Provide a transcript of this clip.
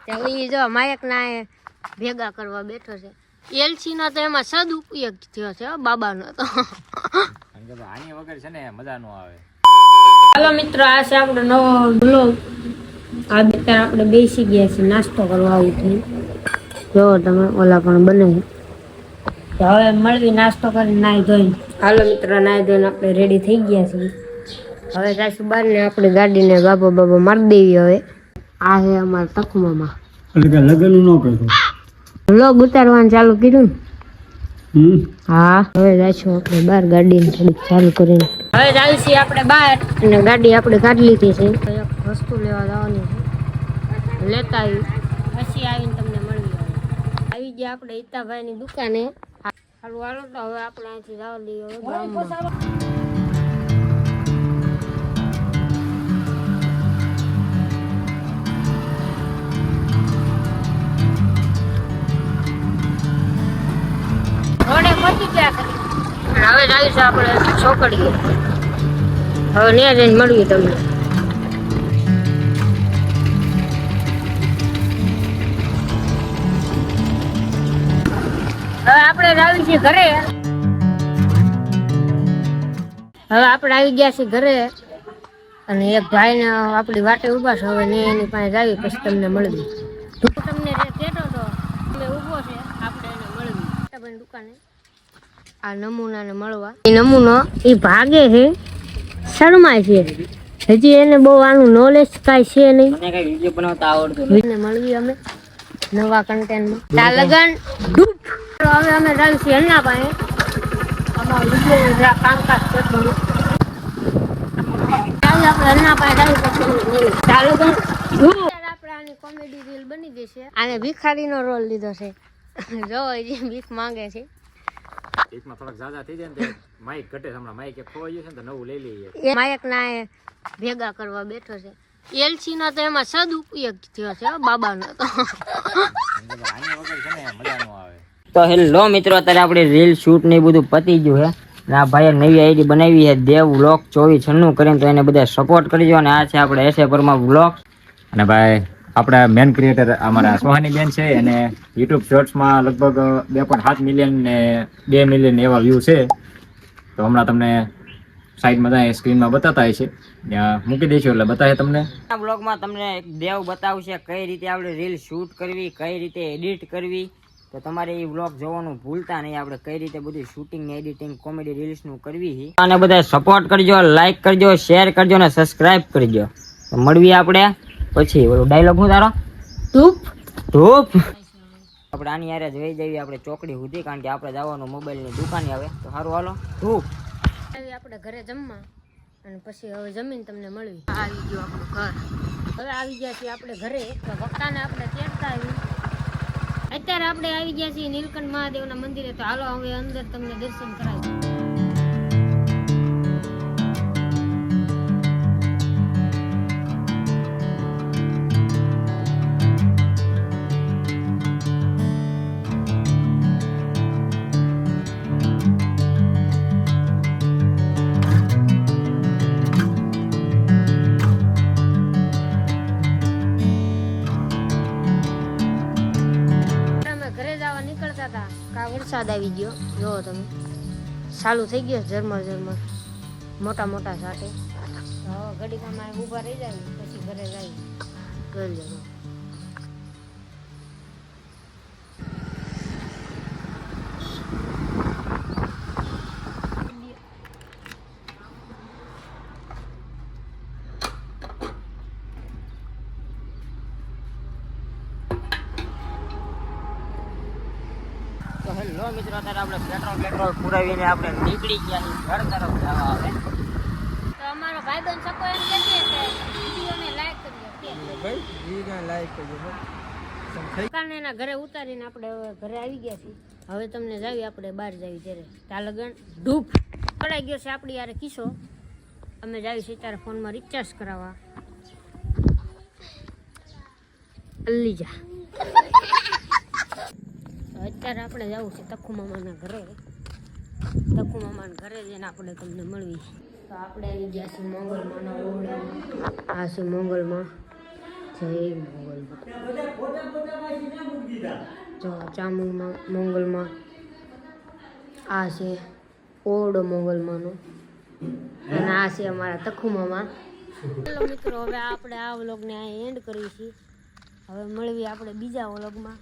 ત્યાં જો માયક ના ભેગા કરવા બેઠો છે. એલસી નો તો એમાં સદુપયોગ થયો છે બાબાનો તો. આની વગર છે ને મજા ન આવે. હાલો મિત્રો, આ છે આપણો નવો બ્લોગ. આ અત્યારે આપણે બેસી ગયા છીએ નાસ્તો કરવા આવું થયું. જો તમે ઓલા પણ બને છે. હવે મળવી નાસ્તો કરીને નાહી ધોઈને. હાલો મિત્રો, નાહી ધોઈને આપણે રેડી થઈ ગયા છીએ. હવે જઈશું બહાર ને આપણે ગાડીને બાબા મારી દેવી. હવે આ છે અમારા તકમામાં. લગ્ન નો કરતો વ્લોગ ઉતારવાનું ચાલુ કર્યું ને. હા, હવે જઈશું આપણે બહાર ગાડીને થોડીક ચાલુ કરીને. હવે જાય છીએ આપણે બહાર અને ગાડી આપણે કાઢી લીધી છે. એક વસ્તુ લેવા જવાની છે, લેતા આવી પછી આવીને તમને મળવી. આવી ગયા આપણે ઈતાભાઈની દુકાને. હાલો હાલો તો હવે આપણે અહીંથી જવા દઈએ ગામમાં. રોડે પહોંચી ગયા કરી. હવે જાય છે આપણે ચોકડીએ. હવે ત્યાં જઈને મળીએ તમને. હવે આપણે આવી છીએ ઘરે. હવે આપણે આવી ગયા છીએ ઘરે અને એક ભાઈ ને આપણી વાટે ઉભા છે. હવે ને એની પાસે જાવી પછી તમને મળવી. તમને કહેતો હતો અમે ઉભો છે, આપણે એને મળવી દુકાને. આ નમૂનાને મળવા. એ નમૂનો એ ભાગે છે, શરમાય છે. હજી એને બહુ આનું નોલેજ કાંઈ છે નહીં. મને કઈ વિડિયો બનાવતા આવડતું એને મળવી અમે નવા કન્ટેન્ટમાં. તા લગન ડૂબ. હવે અમે જાવી છીએ હન્ના પાસે. અમારું વિડિયો કામકાજ કરતું આપણે હન્ના પાસે જાવી પછી તા લગન ડૂબ. આપણે આની કોમેડી રીલ બની ગઈ છે. આને ભિખારીનો રોલ લીધો છે. જો જે ભીખ માંગે છે. એકમાં થોડાક ઝાઝા થઈ જાય ને માઈક ઘટે. હમણાં માઈક એક ખોવાઈ ગયું છે ને તો નવું લઈ લઈએ. માયક ના ભેગા કરવા બેઠો છે. એલસી નો તો એમાં સદુપયોગ થયો છે બાબાનો તો. આની વગર છે ને મજા ન આવે. તો હેલો મિત્રો, અત્યારે આપણે રીલ શૂટ ને બધું પતી ગયું છે. અને આ ભાઈએ નવી આઈડી બનાવી છે દેવ વ્લોગ 2496 કરીને. તો એને બધા સપોર્ટ કરજો. અને આ છે આપણે એસે પરમા વ્લોગ. અને ભાઈ આપણા મેન ક્રિએટર અમારા સોહાની બેન છે અને યુટ્યુબ શોર્ટ્સમાં લગભગ 2.7 મિલિયન ને 2 મિલિયન એવા વ્યૂ છે. તો હમણાં તમને સાઈડમાં જાય સ્ક્રીનમાં બતાતા હોય છે, ત્યાં મૂકી દઈશું એટલે બતાવે તમને. આ વ્લોગમાં તમને એક દેવ બતાવશે કઈ રીતે આપણે રીલ શૂટ કરવી, કઈ રીતે એડિટ કરવી. તો તમારે એ વ્લોગ જોવાનું ભૂલતા નહીં. આપણે કઈ રીતે બધું શૂટિંગ ને એડિટિંગ કોમેડી રીલ્સનું કરવી. અને બધા સપોર્ટ કરજો, લાઈક કરજો, શેર કરજો ને સબસ્ક્રાઇબ કરજો. તો મળવી આપણે પછી. ઓલો ડાયલોગ હું તારો ધૂપ ધૂપ. આપણે આની યારે જોઈ જઈએ આપણે ચોકડી સુધી, કારણ કે આપણે જવાનું મોબાઈલની દુકાને આવે. તો સારું હાલો ધૂપ. આપણે ઘરે જમવા અને પછી હવે જમીન તમને મળવી. આવી ગયું આપણું ઘર. હવે આવી ગયા છીએ આપણે ઘરે. તો ભક્તાને આપણે તેડતા આવી. અત્યારે આપણે આવી ગયા છીએ નીલકંઠ મહાદેવના મંદિરે. તો હાલો હવે અંદર તમને દર્શન કરાવી. વરસાદ આવી ગયો. જોવો તમે, ચાલુ થઈ ગયો ઝરમર ઝરમર, મોટા મોટા સાથે. હવે ઘડીકામાં ઊભા રહી જાય પછી ઘરે જાય ઘર જવા. હેલો મિત્રો, અત્યારે આપણે પેટ્રોલ પુરાવીને આપણે નીકળી ગયા ઘર તરફ જવા. આવે તો અમારો ભાઈબંધ સકો એમ કહે છે કે વિડિયોને લાઈક કરજો. ભાઈ વિડિયોને લાઈક કરજો. કારણે એના ઘરે ઉતારીને આપણે હવે ઘરે આવી ગયા છીએ. હવે તમને જાવી આપણે બહાર જાવી ત્યારે. તા લગન ધૂપ પડાઈ ગયો છે આપણી યારે કિસ્સો. અમે જાવી છીએ ત્યારે ફોનમાં રિચાર્જ કરાવવા. અલ્લી જા. અત્યારે આપણે જવું છે તખુ મામાના ઘરે. તખુ મામાના ઘરે જઈને આપણે તમને મળવી. તો આપણે આવી ગયા છીએ મોંગલમાના ઓરડામાં. આ છે મોંગલમાં. જય મોંગલમાં. જો ચામુંડમાં મોંગલમાં આ છે ઓરડો મોંગલમાંનો અને આ છે અમારા તખુમામાં. ચાલો મિત્રો, હવે આપણે આ વ્લોગને અહીં એન્ડ કરીશું. હવે મળવી આપણે બીજા વ્લોગમાં.